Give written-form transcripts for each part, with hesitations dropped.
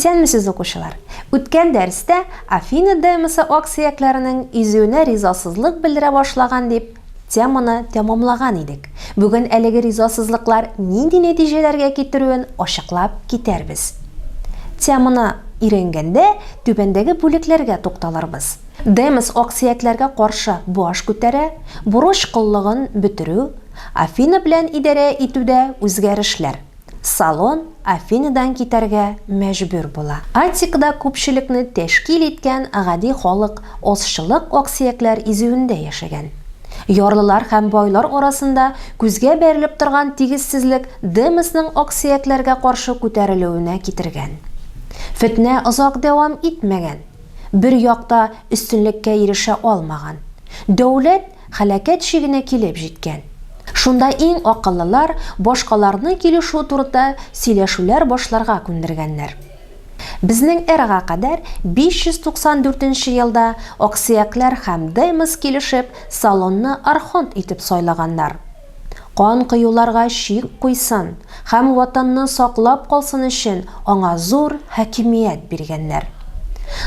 Исәнмесез, укучылар? Үткән дәрестә Афина демосы аксиякләренең изүенә ризасызлык белдерә башлаган дип теманы тәмамлаган идек. Бүген әлеге ризасызлыклар нинди нәтиҗәләргә китерүен ачыклап китәрбез. Теманы өйрәнгәндә түбәндәге бүлекләргә тукталырбыз. Демос аксиякләргә каршы баш күтәрә, бурыч кыллыгын бетерү, Афина белән идарә итүдә үзгәрешләр. Салон Афинадан китәргә мәҗбүр була. Антикада күпчелекне тәшкил иткән гади халык озчылык аксиякләр изүендә яшәгән. Ярлылар һәм байлар арасында күзгә бәрелеп торган тигезсезлек Демосның аксиякләргә каршы күтәрелүенә китергән. Фитнә озак дәвам итмәгән. Бер якта өстенлеккә ирешә алмаган. Дәүләт һәлакәт шигенә килеп җиткән. Шунда иң акыллылар башкаларны килешү турында сөйләшүләр башларга күндергәннәр. Безнең эрага кадәр 594 елда аксиякләр һәм Демос килешеп Салонны архонт итеп сайлаганнар. Кан кыюларга шик куйсын һәм ватанны саклап калсын өчен аңа зур хакимият биргәннәр.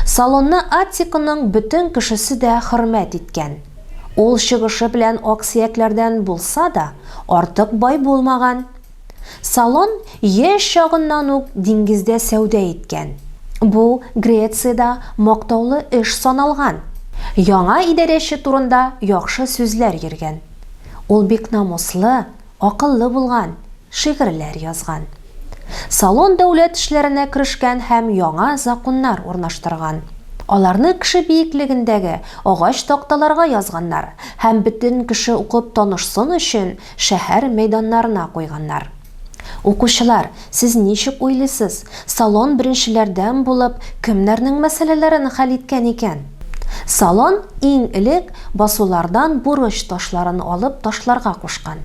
Салонны Аттиканың бөтен кешесе дә хөрмәт иткән. Ул чыгышы белән аксиякләрдән булса да артык бай булмаган. Салон яшь чагыннан ук диңгездә сәүдә иткән. Бу Грециядә мактаулы эш саналган. Яңа идарәче турында яхшы сүзләр йөргән. Ул бик намуслы, акыллы булган, шигырьләр язган. Салон дәүләт эшләренә керешкән һәм яңа законнар урнаштырган. Аларны кеше биеклегендәге агач такталарга язганнар һәм бөтен кеше укып танышсын өчен шәһәр мәйданнарына куйганнар. Укучылар, сез ничек уйлыйсыз? Салон беренчеләрдән булып кемнәрнең мәсьәләләрен хәл иткән икән? Салон иң элек басулардан бурыч ташларын алып ташларга кушкан.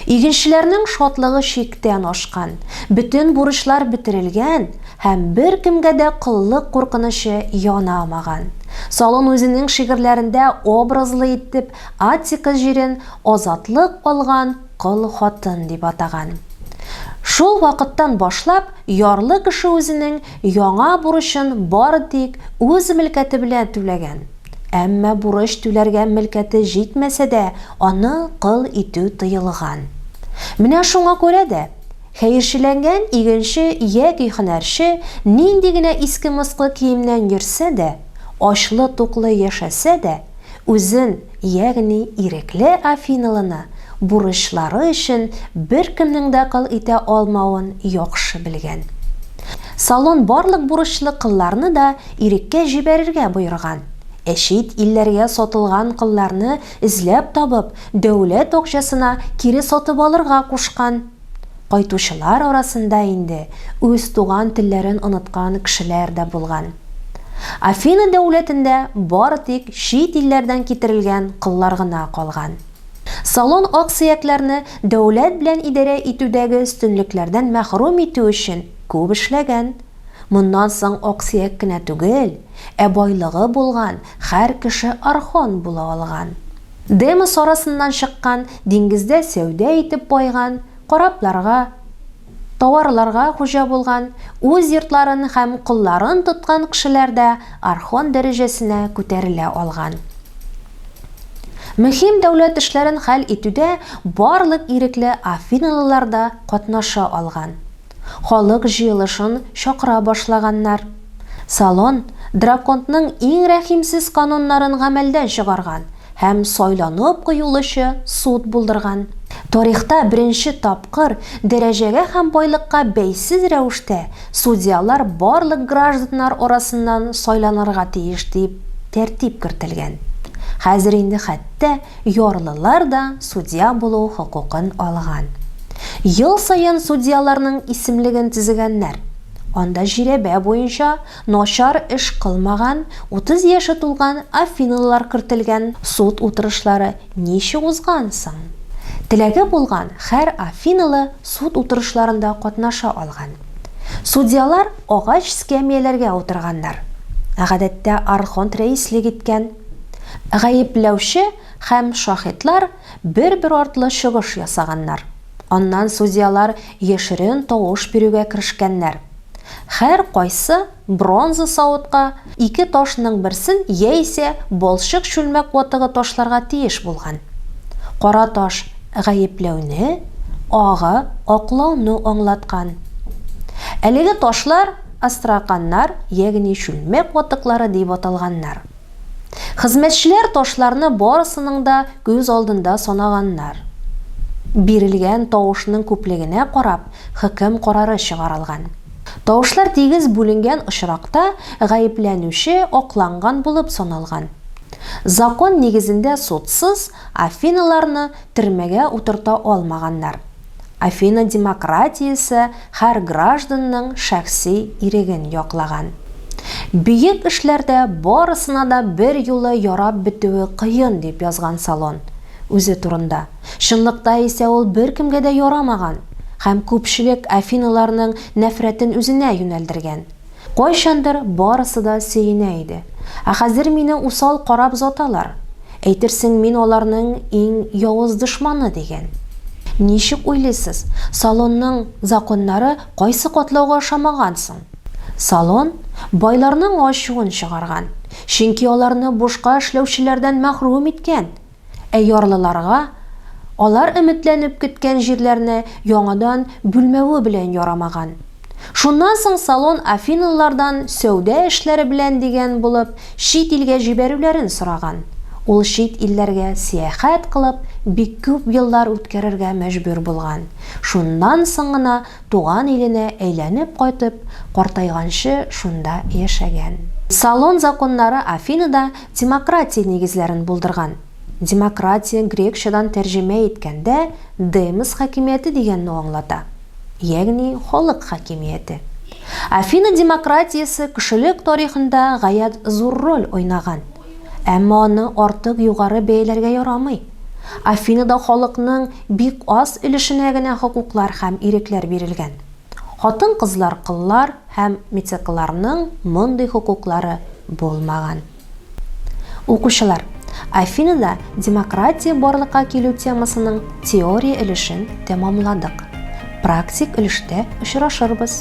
Игенчеләрнең шатлыгы чиктән ашкан. Бөтен бурычлар бетерелгән һәм бер кемгә дә кыллык куркынычы янамаган. Салон үзенең шигырьләрендә образлы итеп Аттика җирен азатлык алган кыл хатын дип атаган. Шул вакыттан башлап ярлы кеше үзенең яңа бурычын бары тик үз милкәте белән түләгән. Әмма бурыч түләргә милкәте җитмәсә дә, аны кыл итү тыелган. Менә шуңа күрә дә хәерчеләнгән игенче яки һөнәрче нинди генә иске-мыскы киемнән йөрсә дә, ачлы-туклы яшәсә дә, үзен, ягъни ирекле Афиналыны бурычлары өчен бер кемнең дә кыл итә алмавын яхшы белгән. Салон барлык бурычлы кылларны да иреккә җибәрергә боерган. Чит илләргә сатылган кылларны эзләп табып, дәүләт акчасына кире сатып алырга кушкан. Кайтучылар арасында инде үз туган телләрен оныткан кешеләр дә булган. Афина дәүләтендә бары тик чит илләрдән китерелгән кыллар гына калган. Салон аксиякләрне дәүләт белән идарә итүдәге өстенлекләрдән мәхрүм итү өчен күп эшләгән. Моннан соң аксияк кенә түгел, байлыгы булган һәр кеше архон була алган. Демос арасыннан чыккан, диңгездә сәүдә итеп байган, корабларга, товарларга хуҗа булган, үз йортларын һәм кулларын тоткан кешеләр дә архон дәрәҗәсенә күтәрелә алган. Мөһим дәүләт эшләрен хәл итүдә барлык ирекле Афиналылар да катнаша алган. Халык җыелышын чакыра башлаганнар. Салон драконтның иң рәхимсез кануннарын гамәлдән чыгарган һәм сайланып куелучы суд булдырган. Тарихта беренче тапкыр дәрәҗәгә һәм байлыкка бәйсез рәвештә судьялар барлык гражданнар арасыннан сайланырга тиеш дип тәртип кертелгән. Хәзер инде хәтта ярлылар да судья булу хокукын алган. Ел саен судьяларның исемлеген тизгәннәр. Анда җирәбә буенча начар эш кылмаган, 30 яше тулган Афиналылар кертелгән суд утырышлары ничек узган соң? Теләге булган һәр Афиналы суд утырышларында катнаша алган. Судьялар агач скамьяларга утырганнар. Гадәттә архонт рәислек иткән. Гаепләүче һәм шаһитлар бер-бер артлы чыгыш ясаганнар. Аннан судьялар яшерен тавыш бирүгә керешкәннәр. Һәр кайсы бронза савытка 2 ташның берсен яисә болшык чүлмәк ватыгы ташларга тиеш булган. Кара таш гаепләүне, агы аклауны аңлаткан. Әлеге ташлар астраканнар, ягъни чүлмәк ватыклары дип аталганнар. Хезмәтчеләр ташларны барысының да күз алдында санаганнар. Бирелгән тавышның күплегенә карап, хөкем карары чыгарылган. Тавышлар тигез бүленгән очракта гаепләнүче акланган булып саналган. Закон нигезендә судсыз Афиналарны төрмәгә утырта алмаганнар. Афина демократиясе һәр гражданның шәхси иреген яклаган. Бөек эшләрдә барысына да бер юлы ярап бетүе кыен дип язган Салон үзе турында. Чынлыкта исә ул беркемгә дә ярамаган һәм күпчелек Афиналарның нәфрәтен үзенә юнәлдергән. Кайчандыр барысы да сөенә иде. Ә хәзер мине усал карап заталар. Әйтерсең мин аларның иң явыз дошманы дигән. Ничек уйлыйсыз? Салонның законнары кайсы катлауга ошамагансың? Салон байларның ачуын чыгарган. Чөнки аларны бушка эшләүчеләрдән мәхрүм иткән. Ярлыларга алар өметләнеп көткән җирләрне яңадан бүлмәве белән ярамаган. Шуннан соң Салон Афиналардан сәүдә эшләре белән дигән булып чит илгә җибәрүләрен сораган. Ул чит илләргә сәяхәт кылып, бик күп еллар үткәрергә мәҗбүр булган. Шуннан соң гына туган иленә әйләнеп кайтып, картайганчы шунда яшәгән. Салон законнары Афинада демократия нигезләрен булдырган. Демократия грекчадан тәрҗемә иткәндә демос хакимияте дигәнне аңлата. Ягъни халык хакимияте. Афина демократиясе кешелек тарихында гаять зур роль уйнаган. Әмма аны артык югары бәяләргә ярамый. Афинада халыкның бик аз өлешенә генә хокуклар һәм ирекләр бирелгән. Хатын-кызлар, кыллар һәм метекларның мондый хокуклары булмаган. Укучылар, Афинада демократия барлыкка килү темасының теория өлешен тәмамладык. Практик өлештә очрашырбыз.